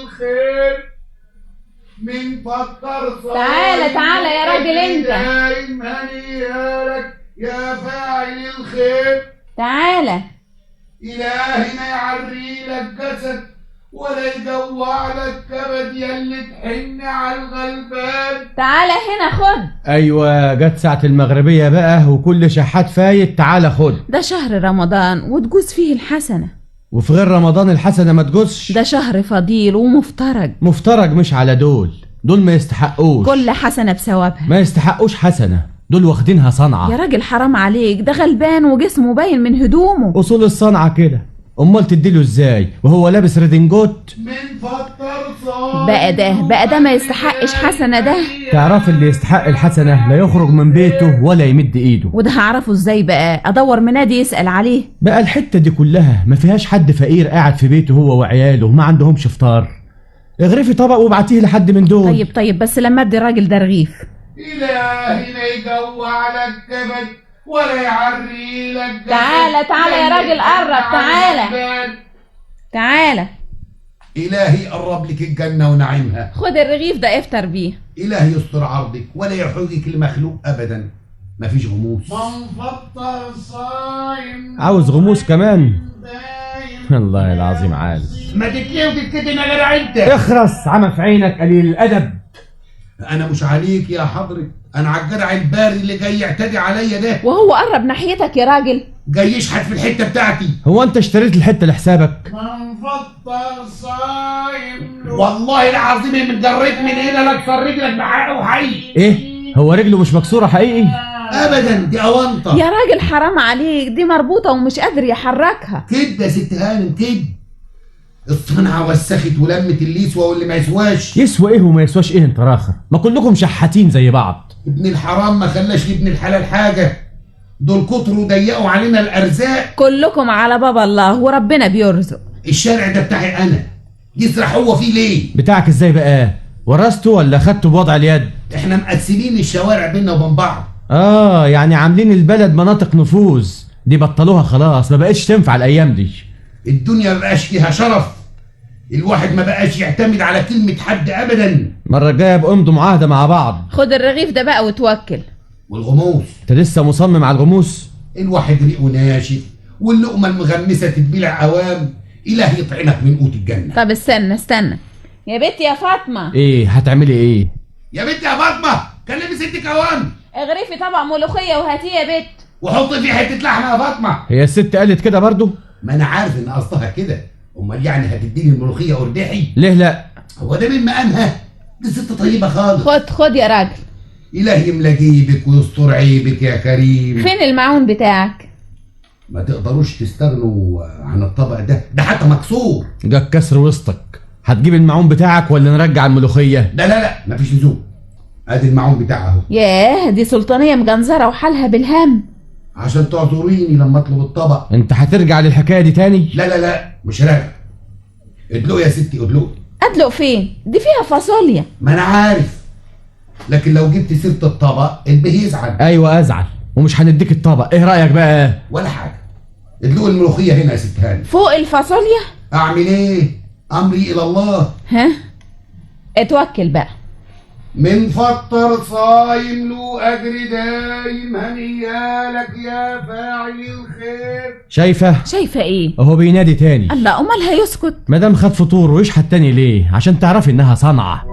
الخير من فكر صايم. تعالى يا راجل انت. دايم هنيالك يا فاعل الخير. تعالى. إلهي ما يعري لك جسد ولا يجوع لك كبد يلي تحن على الغلبان. تعالى هنا خد. ايوه جت ساعة المغربية بقى وكل شحات فايت. تعالى خد. ده شهر رمضان وتجوز فيه الحسنة، وفي غير رمضان الحسنة ما تجوزش. ده شهر فضيل ومفترج. مفترج مش على دول ما يستحقوش. كل حسنة بثوابها. ما يستحقوش حسنة، دول واخدينها صنعة. يا راجل حرام عليك، ده غلبان وجسمه باين من هدومه. اصول الصنعة كده، امال تديله ازاي وهو لابس ريدنجوت؟ من فكر صايم. بقى ده ما يستحقش حسنة ده. تعرف اللي يستحق الحسنة لا يخرج من بيته ولا يمد ايده. وده هعرفه ازاي بقى؟ ادور منادي يسأل عليه؟ بقى الحتة دي كلها ما فيهاش حد فقير قاعد في بيته هو وعياله ما عندهمش فطار. اغرفي طبق وابعتيه لحد من دول. طيب بس لما ادي الراجل ده رغيف. إلهي ما يجوع لك كبد ولا يعري لك جسد. تعالى يا راجل قرب. تعالى. إلهي قرب لك الجنة ونعيمها. خد الرغيف ده افطر بيه. إلهي يستر عرضك ولا يحوجك المخلوق أبدا. مفيش غموس. من فطر صايم. عاوز غموس كمان؟ الله العظيم عال. ما تتليه وتتكتم يا جدع انت. اخرس عمى في عينك قليل الادب. انا مش عليك يا حضرة، انا على الجدع البارد اللي جاي يعتدي عليا ده. وهو قرب ناحيتك يا راجل. جاي يشحت في الحتة بتاعتي. هو انت اشتريت الحتة لحسابك؟ من فطر صايم. والله العظيم متجريت من هنا لاكسر رجلك بحق وحي. ايه هو رجله مش مكسورة حقيقي؟ ابدا دي اونطة يا راجل حرام عليك، دي مربوطة ومش قادر يحركها. كده يا ست هانم كده. الصنعة وسخت ولمت اللي يسوى واللي ما يسواش. يسوى ايه وما يسواش ايه انت راخر؟ ما كلكم شحاتين زي بعض. ابن الحرام ما خلاش لابن الحلال حاجة. دول كتروا ضيقوا علينا الارزاق. كلكم على باب الله وربنا بيرزق. الشارع ده بتاعي انا، يسرح هو فيه ليه؟ بتاعك ازاي بقى؟ ورثته ولا خدته بوضع اليد؟ احنا مقسمين الشوارع بينا وبين بعض. يعني عاملين البلد مناطق نفوذ. دي بطلوها خلاص، ما بقتش تنفع الايام دي. الدنيا ما بقاش فيها شرف. الواحد ما بقاش يعتمد على كلمة حد ابدا. المرة الجاية بقمضوا معاهدة مع بعض. خد الرغيف ده بقى وتوكل. والغموس؟ انت لسه مصمم على الغموس؟ الواحد ريقه ناشف واللقمة المغمسة تتبلع اوام. إله يطعمك من قوت الجنة. طب استنى يا بنت يا فاطمة. ايه هتعملي ايه؟ يا بنت يا فاطمة كلمي ستك اوام. اغرفي طبق ملوخية وهاتيه يا بنت. وحطي فيه حتة لحمة يا فاطمة. هي الست قالت كده برضو؟ ما انا عارف ان قصدها كده. امال يعني هتديني الملوخية قرداحي؟ ليه لا؟ هو ده من مقامها؟ دي ست طيبة خالص. خد يا راجل. إله يملى جيبك ويستر عيبك يا كريم. فين المعون بتاعك؟ ما تقدروش تستغنوا عن الطبق ده حتى مكسور. جاك كسر وسطك. هتجيب المعون بتاعك ولا نرجع الملوخية؟ لا مفيش لزوم. ادي المعون بتاعها اهو. ياه دي سلطانية مجنزرة وحالها بالهم. عشان تعذريني لما اطلب الطبق. انت هترجع للحكاية دي تاني؟ لا مش راجع. ادلقوا يا ستي ادلقوا. ادلق فين؟ دي فيها فاصوليا. ما انا عارف، لكن لو جبت سيرة الطبق البيه يزعل. ايوه ازعل ومش هنديك الطبق. ايه رأيك بقى؟ ولا حاجة. ادلقوا الملوخية هنا يا ست هاني. فوق الفاصوليا؟ اعمل ايه؟ امري الى الله. ها اتوكل بقى. من فطر صايم له اجر دايم هنيالك يا فاعل الخير. شايفة ايه؟ اهو بينادي تاني. الله امال هيسكت؟ مادام خد فطور ويشحت تاني ليه؟ عشان تعرفي انها صنعة.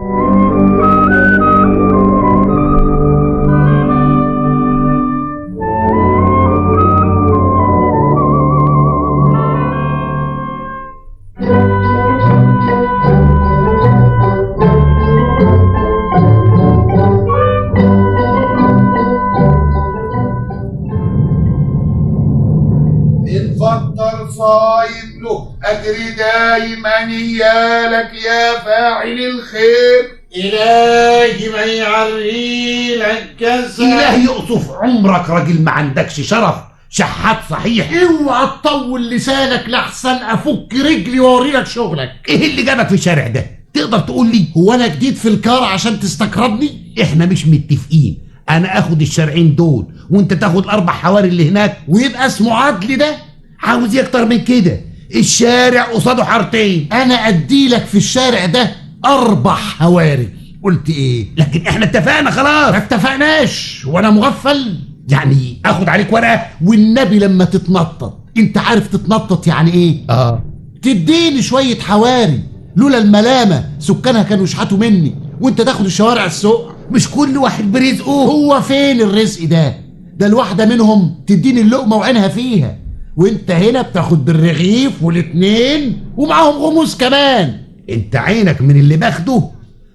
صايم له أجر دايم هنيالك يا فاعل الخير. إلهي ما يعري لك جسد. إلهي يقصف عمرك راجل ما عندكش شرف، شحات صحيح. اوعى تطول لسانك لحسن افك رجلي واوري لك شغلك. ايه اللي جابك في الشارع ده؟ تقدر تقول لي؟ هو انا جديد في الكار عشان تستقرضني؟ احنا مش متفقين. انا اخد الشارعين دول وانت تاخد الاربع حواري اللي هناك ويبقى اسمه عدل ده؟ عاوز ايه اكتر من كده؟ الشارع قصاده حارتين. انا اديلك في الشارع ده 4 حواري. قلت ايه؟ لكن احنا اتفقنا خلاص. ما اتفقناش وانا مغفل؟ يعني اخد عليك ورقه؟ والنبي لما تتنطط، انت عارف تتنطط يعني ايه؟ تديني شويه حواري. لولا الملامه سكانها كانوا يشحتوا مني، وانت تاخد الشوارع السوق. مش كل واحد برزقه. هو فين الرزق ده الواحده منهم تديني اللقمه وعينها فيها، وانت هنا بتاخد بالرغيف والاتنين ومعاهم غموس كمان. انت عينك من اللي باخده،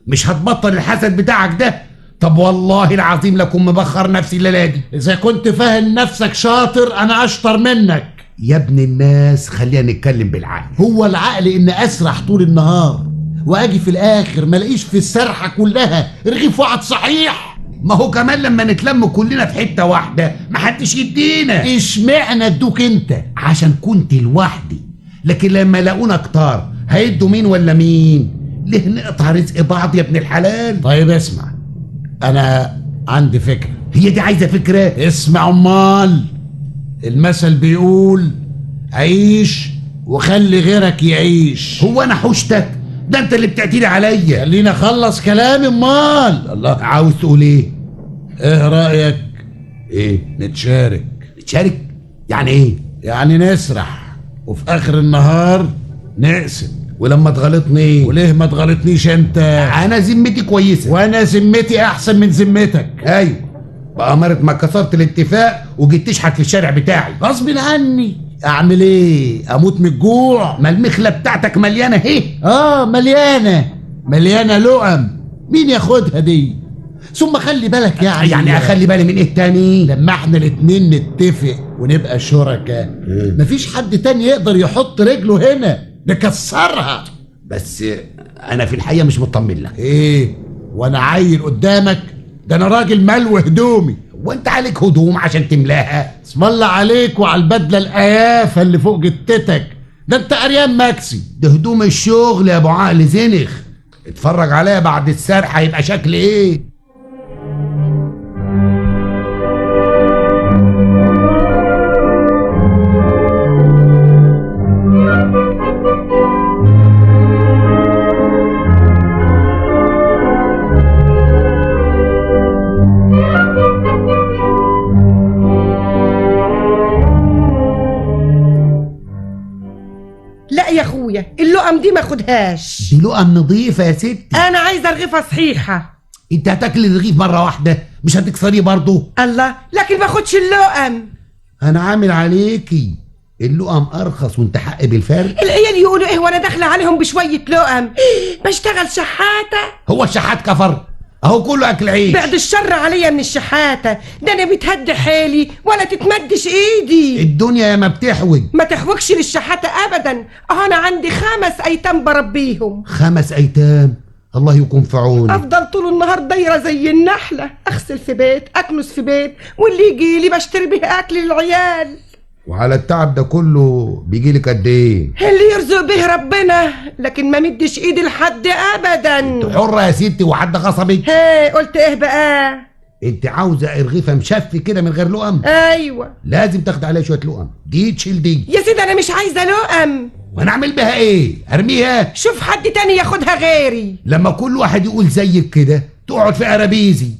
مش هتبطل الحسد بتاعك ده. طب والله العظيم لكم مبخر نفسي الليله دي. اذا كنت فاهم نفسك شاطر انا اشطر منك. يا ابن الناس خلينا نتكلم بالعقل. هو العقل ان اسرح طول النهار واجي في الاخر ما الاقيش في السرحه كلها رغيف واحد صحيح؟ ما هو كمان لما نتلم كلنا في حته واحده محدش يدينا. اشمعنى ادوك انت؟ عشان كنت لوحدي، لكن لما لاقونا كتار هيدوا مين ولا مين؟ ليه نقطع رزق بعض يا ابن الحلال؟ طيب اسمع، انا عندي فكره. هي دي عايزه فكره؟ اسمع امال، المثل بيقول عيش وخلي غيرك يعيش. هو انا حوشتك؟ ده انت اللي بتعتيلي عليا. خليني اخلص كلامي امال. الله، عاوز تقول ايه؟ ايه رايك؟ ايه؟ نتشارك يعني ايه؟ يعني نسرح وفي اخر النهار نقسم. ولما تغلطني؟ وليه ما تغلطنيش انت؟ انا ذمتي كويسه. وانا ذمتي احسن من ذمتك. ايوه، بأمارة ما كسرت الاتفاق وجيت تشحت في الشارع بتاعي غصب عني. اعمل ايه؟ اموت من الجوع؟ ما المخله بتاعتك مليانه اهي. مليانه لقم. مين ياخدها دي؟ ثم خلي بالك يعني اخلي بالي من ايه تاني؟ لما احنا الاتنين نتفق ونبقى شركاء مفيش حد تاني يقدر يحط رجله هنا نكسرها. بس انا في الحقيقه مش مطمن لك. ايه وانا عيل قدامك؟ ده انا راجل ملو هدومي. وانت عليك هدوم عشان تملاها؟ اسم الله عليك وعلى البدله القيافه اللي فوق جتتك. ده انت عريان ماكسي. ده هدوم الشغل يا ابو عقل زنخ. اتفرج عليا بعد السرحه هيبقى شكل ايه. لا يا اخويا، اللقم دي ما خدهاش. دي لقم نظيفه يا ستي. انا عايزه رغيفه صحيحه. انت هتاكل الرغيف مره واحده، مش هتكسريه برضه؟ الله، لكن ما اخدش اللقم. انا عامل عليكي. اللقم ارخص وانت حق بالفرق. العيال يقولوا ايه وانا داخله عليهم بشويه لقم؟ بشتغل شحاته. هو الشحات كفر؟ اهو كله اكل عيش. بعد الشر عليا من الشحاته، ده انا بتهد حالي ولا تتمدش ايدي. الدنيا يا ما بتحوج. ما تحوجش للشحاته ابدا. انا عندي 5 ايتام بربيهم. 5 ايتام؟ الله يكون في عونك. افضل طول النهار دايره زي النحله، اغسل في بيت، اكنس في بيت، واللي يجي لي بشتري به اكل للعيال. وعلى التعب ده كله بيجي لك قد ايه؟ اللي يرزق به ربنا، لكن ما مدش ايدي لحد ابدا. انت حره يا ستي وحد غصبك؟ هي قلت ايه بقى؟ انت عاوزه رغيفه مشفي كده من غير لقم؟ ايوه، لازم تاخد عليها شويه لقم. دي تشيل دي. يا سيدي انا مش عايزه لقم. وانا اعمل بها ايه؟ ارميها؟ شوف حد تاني ياخدها غيري. لما كل واحد يقول زيك كده تقعد في قرابيزي.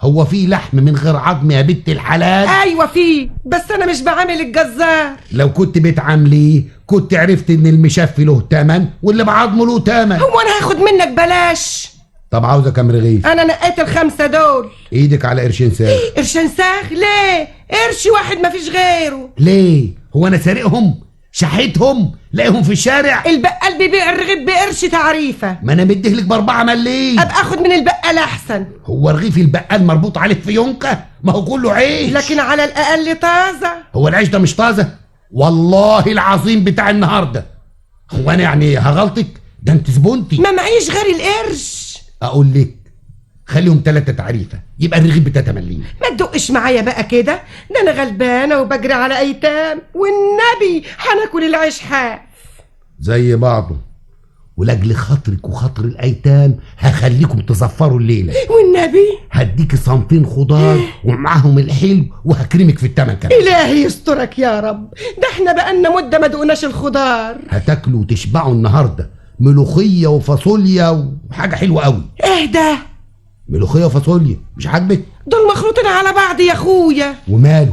هو في لحم من غير عظم يا بنت الحلال؟ ايوه فيه، بس انا مش بعامل الجزار. لو كنت بتعامليه كنت عرفت ان المشفي له تمن واللي بعظمه له تمن. هو انا هاخد منك بلاش؟ طب عاوزه كام رغيف؟ انا نقيت ال5 دول. ايدك على قرشين ساغ. قرشين ساغ؟ ليه؟ قرش واحد مفيش غيره. ليه؟ هو انا سارقهم؟ شحيتهم؟ لاقيهم في الشارع؟ البقال بيبيع الرغيف بقرش تعريفه. ما انا مديهلك ب4 مليم. ابقى اخد من البقال احسن. هو رغيف البقال مربوط عليه في يونكه؟ ما هو كله عيش. لكن على الاقل طازه. هو العيش ده مش طازه؟ والله العظيم بتاع النهارده. هو انا يعني هغلطك؟ ده انت زبونتي. ما معيش غير القرش. اقول لك خليهم 3 تعريفه، يبقى الرغيف ب3 مليم. ما تدقش معايا بقى كده، ده انا غلبانه وبجري على ايتام، والنبي هناكل العيش حاف زي بعضه. ولاجل خاطرك وخاطر الايتام هخليكم تزفروا الليله. والنبي هديكي صنفين خضار ومعاهم الحلو وهكرمك في التمن كمان. إلهي يسترك يا رب، ده احنا بقالنا مدة ما دقناش الخضار. هتاكلوا وتشبعوا النهارده ملوخيه وفاصوليا وحاجه حلوه قوي. ايه ده؟ ملوخيه وفاصوليا مش عاجبك؟ دول مخلوطين على بعض يا اخويا. وماله؟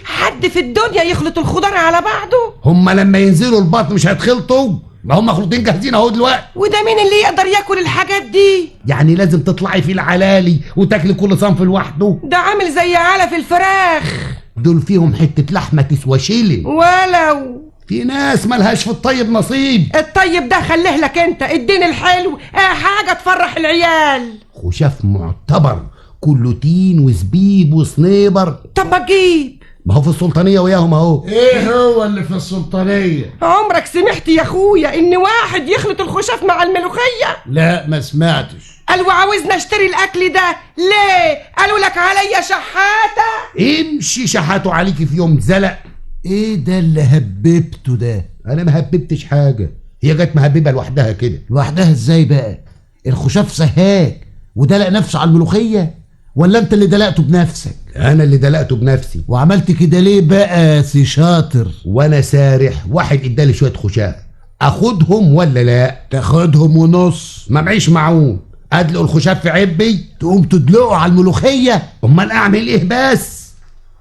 حد في الدنيا يخلط الخضار على بعضه؟ هما لما ينزلوا البطن مش هيتخلطوا؟ ما هم مخلوطين جاهزين اهو دلوقتي. وده مين اللي يقدر ياكل الحاجات دي؟ يعني لازم تطلعي في العلالي وتاكلي كل صنف لوحده؟ ده عامل زي علف الفراخ. دول فيهم حته لحمه تسوى شيلن. ولو في ناس ملهاش في الطيب نصيب. الطيب ده خليه لك انت، اديني الحلو، حاجه تفرح العيال. خشاف معتبر كله تين وزبيب وصنيبر. طب ما تجيب. ما هو في السلطانيه وياهم اهو. ايه هو اللي في السلطانيه؟ عمرك سمعت يا اخويا ان واحد يخلط الخشاف مع الملوخيه؟ لا ما سمعتش. قالوا عاوزنا اشتري الاكل ده ليه؟ قالوا لك عليا شحاته. امشي شحاتوا عليكي في يوم زلق. ايه ده اللي هببته ده؟ انا ما هببتش حاجه، هي جت مهببه لوحدها كده. لوحدها ازاي بقى؟ الخشاف سهاك ودلق نفسه على الملوخيه، ولا انت اللي دلقته بنفسك؟ انا اللي دلقته بنفسي. وعملت كده ليه بقى سي شاطر؟ وانا سارح واحد ادالي شويه خشاف، اخدهم ولا لا؟ تاخدهم ونص. ما معيش معون، ادلق الخشاف في عبي تقوم تدلقه على الملوخيه؟ امال اعمل ايه بس؟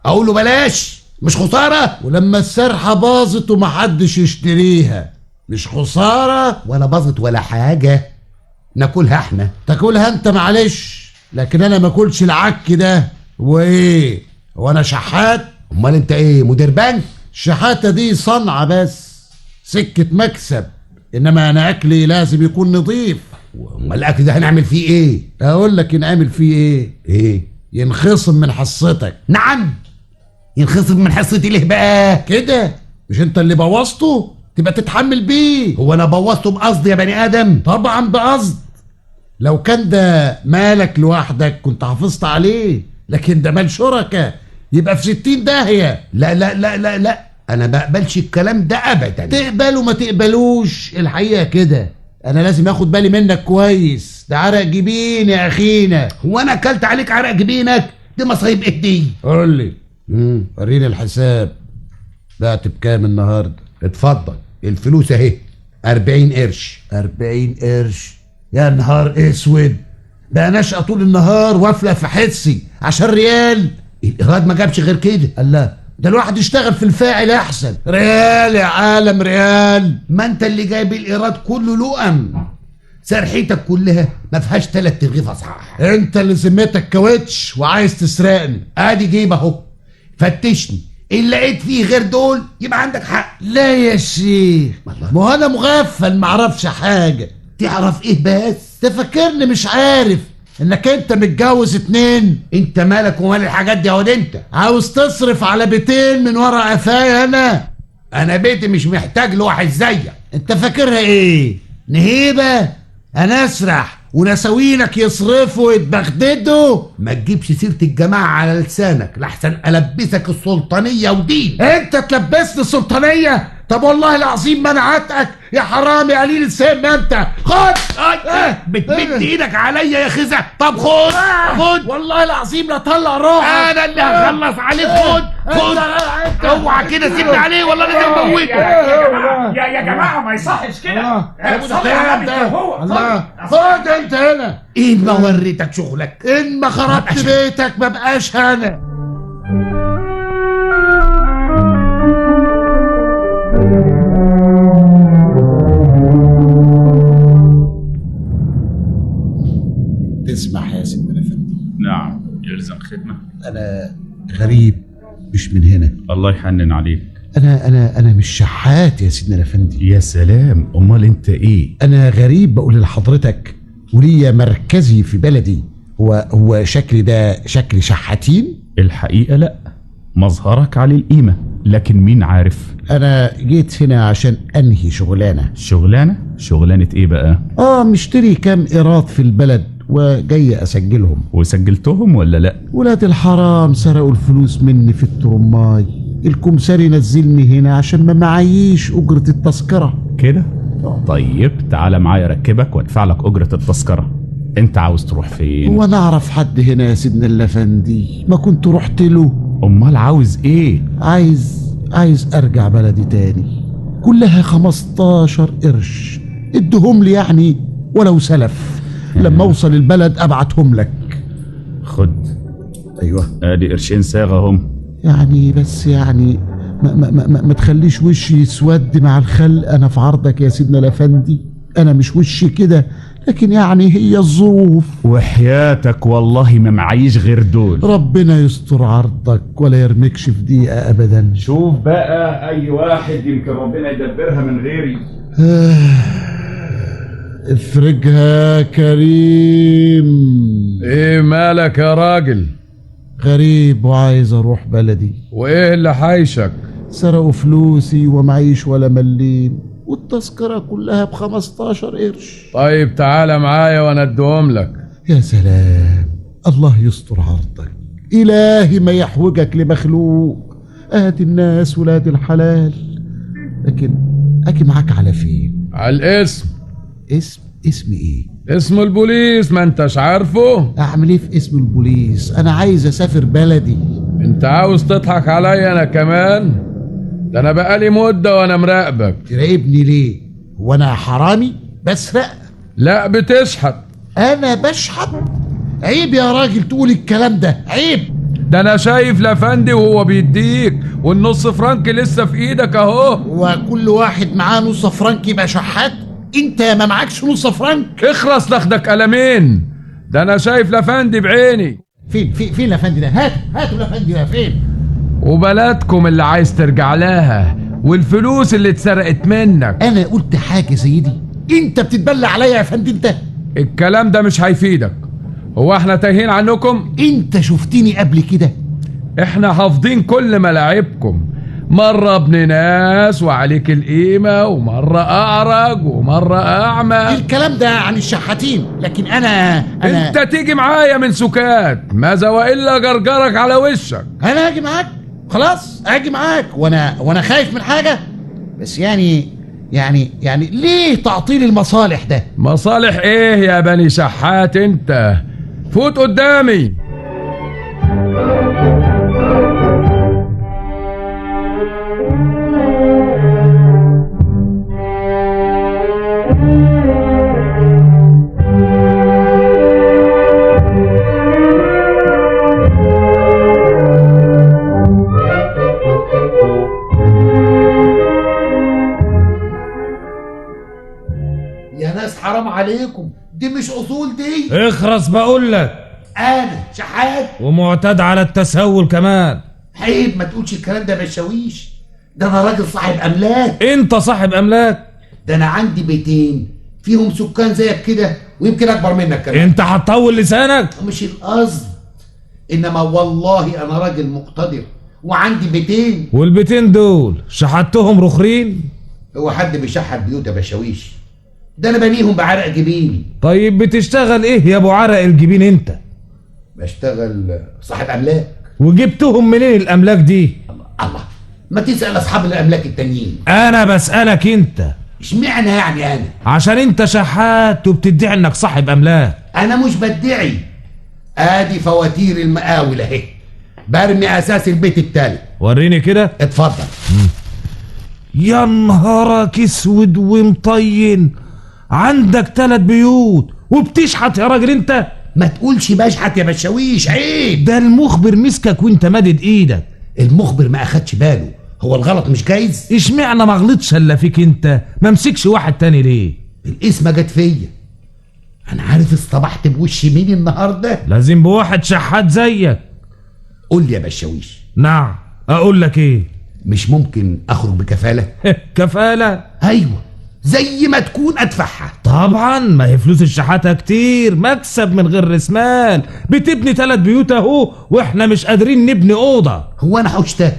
اقول له بلاش مش خساره؟ ولما السرحه باظت ومحدش يشتريها مش خساره؟ ولا باظت ولا حاجه، ناكلها احنا. تاكلها انت معلش، لكن انا ما اكلش العك ده. وايه هو انا شحات؟ امال انت ايه، مدير بنك؟ الشحاته دي صنعه بس، سكه مكسب، انما انا اكلي لازم يكون نظيف. امال الاكل ده هنعمل فيه ايه؟ اقول لك نعمل فيه ايه؟ ينخصم من حصتك. نعم، ينخصم من حصتي ليه بقى كده؟ مش انت اللي بوظته؟ تبقى تتحمل بيه. هو انا بوظته بقصد يا بني ادم؟ طبعا بقصد. لو كان ده مالك لوحدك كنت حافظت عليه، لكن ده مال شركة، يبقى في 60 داهية. لا لا لا لا لا، انا بقبلش الكلام ده ابدا. تقبل وما تقبلوش، الحقيقة كده انا لازم اخد بالي منك كويس، ده عرق جبين يا اخينا. هو انا اكلت عليك عرق جبينك؟ دي مصايب ايه دي؟ قول لي، وريني الحساب، بعت بكام النهارده؟ اتفضل الفلوس اهي، 40 قرش. 40 قرش؟ يا نهار اسود، ده نشأة طول النهار وافلة في حدسي عشان ريال. الايراد ما جابش غير كده. الله، ده الواحد يشتغل في الفاعل احسن. ريال يا عالم ريال. ما انت اللي جايب الايراد كله لقم، سرحيتك كلها ما فيهاش 3 رغيف اصحاح. انت اللي سميتك كاوتش وعايز تسرقني. ادي جيب اهو، فتشني، ان لقيت فيه غير دول يبقى عندك حق. لا يا شيخ، ما هو انا مغفل معرفش حاجه. تعرف ايه بس؟ تفكرني مش عارف انك انت متجوز 2؟ انت مالك ومال الحاجات دي يا واد؟ انت عاوز تصرف على بيتين من ورا قفايا؟ انا بيتي مش محتاج لواحد زيك. انت فاكرها ايه، نهيبه؟ انا اسرح ونساوينك يصرفوا ويتبغددوا. ما تجيبش سيره الجماعه على لسانك لحسن البسك السلطانيه ودين. انت تلبسني السلطانيه؟ طب والله العظيم ما انا عاتقك يا حرامي قليل السم. ما انت خد. بتمد ايدك عليا يا خزة. طب خد والله العظيم لا طلع روحك. انا اللي هخلص عليك. خد اوعى كده سيبني عليه والله لازم اموتك. يا جماعه ما يصحش كده. الله، خد انت هنا. ايه ما وريتك شغلك؟ ان ما خربت بيتك ما بقاش انا. تسمح يا سيدنا الافندي؟ نعم، يلزم خدمه. انا غريب مش من هنا. الله يحنن عليك. انا مش شحات يا سيدنا الافندي. يا سلام، امال انت ايه؟ انا غريب بقول لحضرتك، وليا مركزي في بلدي. هو شكلي ده شكل شحاتين؟ الحقيقه لا، مظهرك عليه القيمه، لكن مين عارف. انا جيت هنا عشان انهي شغلانه. شغلانه ايه بقى؟ مشتري كام ايراد في البلد وجاي اسجلهم. وسجلتهم ولا لا؟ ولاد الحرام سرقوا الفلوس مني في الترماي. الكمساري نزلني هنا عشان ما معيش اجرة التذكرة. كده طيب تعالى معايا اركبك وادفع لك اجرة التذكرة. انت عاوز تروح فين؟ وانا اعرف حد هنا يا سيدنا الافندي؟ ما كنت رحت له. امال عاوز ايه؟ عايز ارجع بلدي تاني، كلها 15 قرش، ادهم لي يعني ولو سلف، لما اوصل البلد ابعتهم لك. خد. ايوه ادي قرشين صاغة هم. يعني بس يعني ما تخليش وشي يسود مع الخلق. انا في عرضك يا سيدنا الافندي، انا مش وشي كده، لكن يعني هي الظروف. وحياتك والله ما معيش غير دول. ربنا يستر عرضك ولا يرمكش في دقيقة ابدا. شوف بقى اي واحد يمكن ربنا يدبرها من غيري. افرجها كريم. ايه مالك يا راجل؟ غريب وعايز اروح بلدي. وايه اللي حايشك؟ سرقوا فلوسي ومعيش ولا مليم، والتذكرة كلها ب15 قرش. طيب تعالى معايا وانا اديهم لك. يا سلام، الله يستر عرضك، إلهي ما يحوجك لمخلوق. ادي الناس ولاد الحلال، لكن اجي معاك على فين؟ على الاسم. اسم ايه؟ اسم البوليس، ما انتش عارفه؟ اعمل ايه في اسم البوليس؟ انا عايز اسافر بلدي. انت عاوز تضحك عليا انا كمان؟ ده انا بقالي مدة وانا مراقبك. تراقبني ليه؟ هو انا حرامي بسرق؟ لا بتشحت. انا بشحت؟ عيب يا راجل تقول الكلام ده، عيب. ده انا شايف لافندي وهو بيديك والنص فرنك لسه في ايدك اهو. وكل واحد معاه نص فرنك يبقى شحات؟ انت ما معكش نص فرنك؟ اخلص لاخدك قلمين. ده انا شايف لافندي بعيني. فين لافندي ده؟ هاتوا لافندي ده فين؟ وبلدكم اللي عايز ترجع لها والفلوس اللي اتسرقت منك. انا قلت حاجه زي دي؟ انت بتتبلى عليا يا فندي انت؟ الكلام ده مش هيفيدك. هو احنا تايهين عنكم؟ انت شفتني قبل كده؟ احنا حافظين كل ملاعبكم. مرة ابن ناس وعليك القيمة، ومرة اعرج ومرة اعمى. الكلام ده عن الشحاتين، لكن انا انت تيجي معايا من سكات، ماذا والا جرجرك على وشك. انا هاجي معاك، خلاص هاجي معاك، وانا خايف من حاجة؟ بس يعني ليه تعطيل المصالح ده؟ مصالح ايه يا بني شحات انت؟ فوت قدامي. يا ناس حرام عليكم، دي مش اصول دي. اخرس بقول لك. انا شحات ومعتاد على التسول كمان. عيب ما تقولش الكلام ده، بشاويش. ده انا راجل صاحب املاك. انت صاحب املاك؟ ده انا عندي بيتين فيهم سكان زيك كده ويمكن اكبر منك كمان. انت هتطول لسانك؟ مش القصد، انما والله انا راجل مقتدر وعندي بيتين. والبيتين دول شحتهم رخرين؟ هو حد بيشحت بيوت يا بشاويش؟ ده انا بنيهم بعرق جبيني. طيب بتشتغل ايه يا ابو عرق الجبين انت؟ بشتغل صاحب املاك. وجبتهم منين الاملاك دي؟ الله، ما تسأل اصحاب الاملاك التانيين. انا بسألك انت. اشمعنى يعني انا؟ عشان انت شحات وبتدعي انك صاحب املاك. انا مش بدعي، ادي فواتير المقاول اهي، برمي اساس البيت التالت. وريني كده. اتفضل. يا نهارك اسود ومطين، عندك 3 بيوت وبتشحت يا راجل انت؟ ما تقولش بشحت يا بشاويش، عيب. ده المخبر مسكك وانت مادد ايدك. المخبر ما اخدش باله، هو الغلط مش جايز؟ اشمعنى ما غلطش الا فيك انت، ما مسكش واحد تاني ليه؟ الاسم جت فيا. انا عارف اصطبحت بوش مين النهارده؟ لازم بواحد شحات زيك. قول لي يا بشاويش. نعم، اقول لك ايه؟ مش ممكن اخرج بكفاله؟ كفاله؟ ايوه، زي ما تكون ادفعها. طبعا، ما هي فلوس الشحاته كتير، مكسب من غير رسمال. بتبني 3 بيوت اهو واحنا مش قادرين نبني اوضه. هو انا حوشتك؟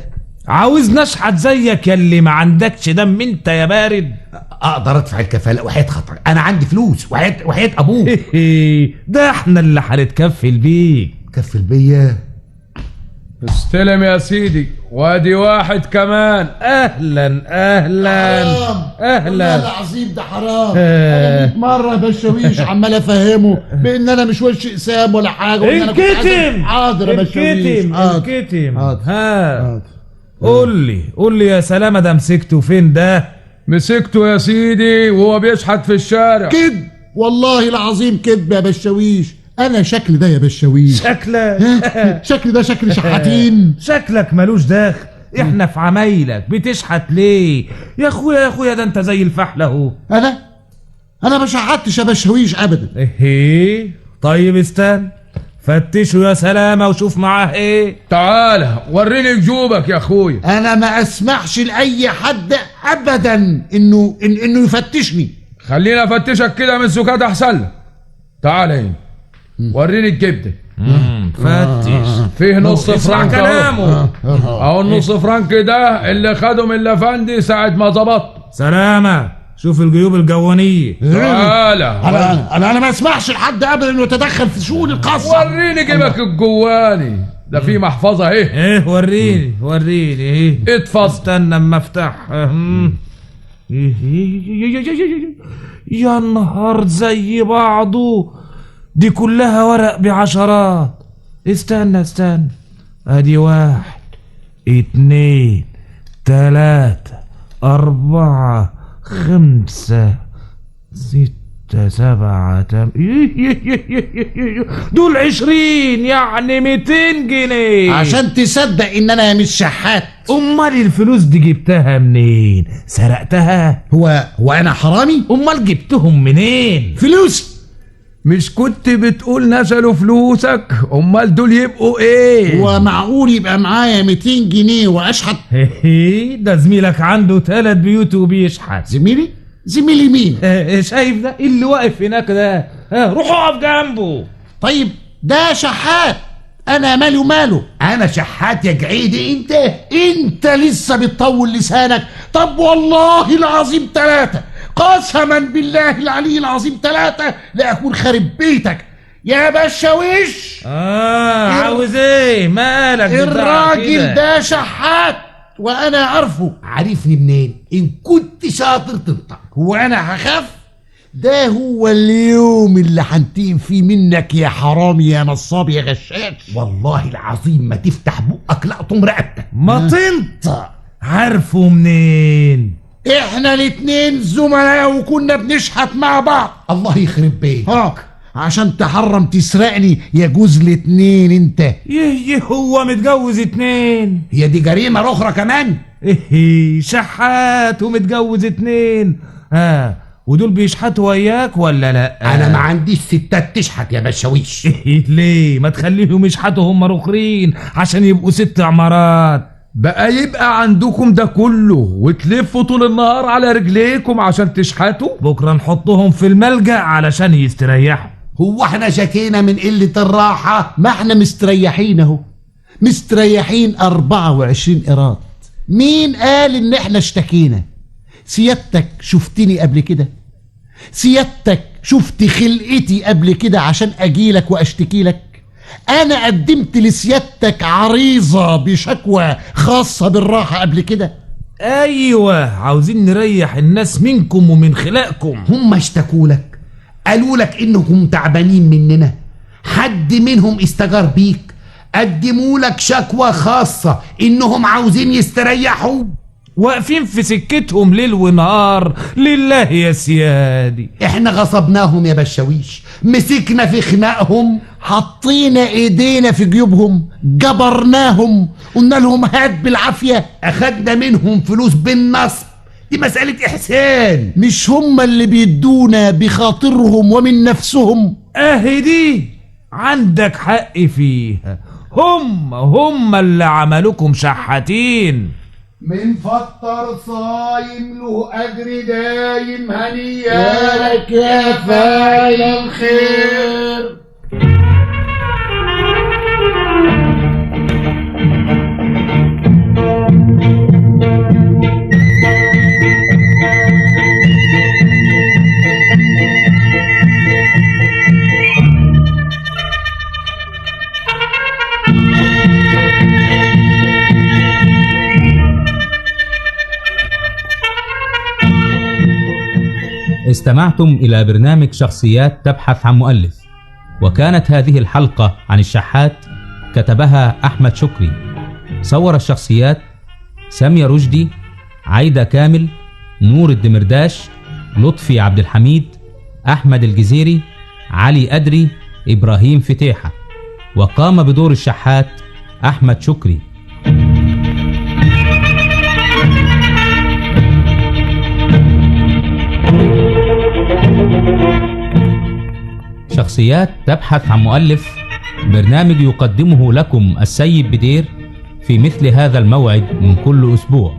عاوز نشحت زيك ياللي ما عندكش دم انت يا بارد. اقدر ادفع الكفاله وحياة خطر، انا عندي فلوس وحياة ابوك. ده احنا اللي هنتكفل بيك. كفل بيا؟ استلم يا سيدي، وادي واحد كمان. اهلا اهلا حرام اهلا. والله العظيم ده حرام. انا 100 مره يا بشاويش عمال افهمه بان انا مش وش اقسام ولا حاجه، وإن أنا كنت عايز- انكتم حاضر يا بشاويش، حاضر. انكتم. حاضر. ها حاضر. قول لي يا سلامة، ده مسكته فين ده؟ مسكته يا سيدي وهو بيشحت في الشارع. كذب والله العظيم، كذب يا بشاويش. انا شكل ده يا بشاويش؟ شكلك شكل ده شكل شحاتين. شكلك ملوش داخل، احنا في عمايلك بتشحت ليه؟ يا اخويا ده انت زي الفحل اهو. انا ما شحتش يا بشاويش ابدا. ايه طيب استنى، فتشوا يا سلامة وشوف معاه ايه. تعالى وريني جيوبك يا اخويا. انا ما اسمحش لاي حد ابدا انه يفتشني. خلينا افتشك كده من سكات احسن لك. تعالى هنا وريني الجيب ده. فتش فيه نص اسمع فرنك كلامه. اهو النص فرنك ده اللي خده من الافندي ساعة ما ظبط. سلامة شوف الجيوب الجوانية. تعالى انا ما اسمحش لحد ابدا انه يتدخل في شؤون الخاصه. وريني جيبك الجواني ده، في محفظة اهي. ايه وريني ايه. اتفضل. استنى اما افتح. يا نهار زي بعضه، دي كلها ورق بعشرات. استنى ادي 1 2 3 4 5 6 7 دول 20 يعني 200 جنيه عشان تصدق ان انا مش شحات. امال الفلوس دي جبتها منين؟ سرقتها؟ هو انا حرامي؟ امال جبتهم منين؟ فلوس؟ مش كنت بتقول نشلوا فلوسك؟ امال دول يبقوا ايه؟ هو معقول يبقى معايا 200 جنيه واشحت؟ ده زميلك عنده 3 بيوت وبيشحت. زميلي مين؟ شايف ده اللي واقف هناك ده؟ روح اقف جنبه. طيب ده شحات، انا مالي وماله؟ انا شحات يا جعيدي. انت لسه بتطول لسانك. طب والله العظيم 3، قسما بالله العلي العظيم 3 لاكون خارب بيتك يا بشاويش. عاوز ايه؟ مالك؟ الراجل ده شحات وانا عارفه. عارفني منين؟ ان كنت شاطر تنطق. هو انا هخاف؟ ده هو اليوم اللي هنتقم فيه منك يا حرامي يا نصاب يا غشاش. والله العظيم ما تفتح بقك لقطم رقبتك. ما تنطق. عارفه منين؟ احنا الاتنين زملاء وكنا بنشحت مع بعض. الله يخرب بيتك. عشان تحرم تسرقني يجوز الاتنين انت. هو متجوز 2. هي دي جريمة اخرى كمان؟ شحات ومتجوز 2. ودول بيشحتوا وياك ولا لا؟ انا ما عنديش ستات تشحت يا بشاويش. ليه ما تخليهم يشحتوا هم الاخرين عشان يبقوا 6 عمارات؟ بقى يبقى عندكم ده كله وتلفوا طول النهار على رجليكم عشان تشحتوا؟ بكره نحطهم في الملجأ علشان يستريحوا. هو احنا شكينا من قلة الراحة؟ ما احنا مستريحين اهو، مستريحين 24 قيراط. مين قال ان احنا اشتكينا؟ سيادتك شفتني قبل كده؟ سيادتك شفت خلقتي قبل كده عشان اجيلك واشتكي لك؟ انا قدمت لسيادتك عريضة بشكوى خاصة بالراحة قبل كده؟ ايوه، عاوزين نريح الناس منكم ومن خلقكم. هم اشتكوا لك؟ قالوا لك انهم تعبانين مننا؟ حد منهم استجار بيك؟ قدموا لك شكوى خاصة انهم عاوزين يستريحوا؟ واقفين في سكتهم ليل ونهار لله يا سيادي. احنا غصبناهم يا بشاويش، مسكنا في خناقهم، حطينا ايدينا في جيوبهم، جبرناهم، قلنا لهم هات بالعافية، اخدنا منهم فلوس بالنصب. دي مسألة احسان، مش هم اللي بيدونا بخاطرهم ومن نفسهم. اهي دي عندك حق فيها، هم اللي عملوكم شحاتين. من فطر صايم له أجر دايم، هنيالك يا فاعل الخير. استمعتم إلى برنامج شخصيات تبحث عن مؤلف، وكانت هذه الحلقة عن الشحات كتبها أحمد شكري. صور الشخصيات سامية رشدي، عايدة كامل، نور الدمرداش، لطفي عبد الحميد، أحمد الجزيري، علي أدري، إبراهيم فتيحة. وقام بدور الشحات أحمد شكري. شخصيات تبحث عن مؤلف، برنامج يقدمه لكم السيد بدير في مثل هذا الموعد من كل أسبوع.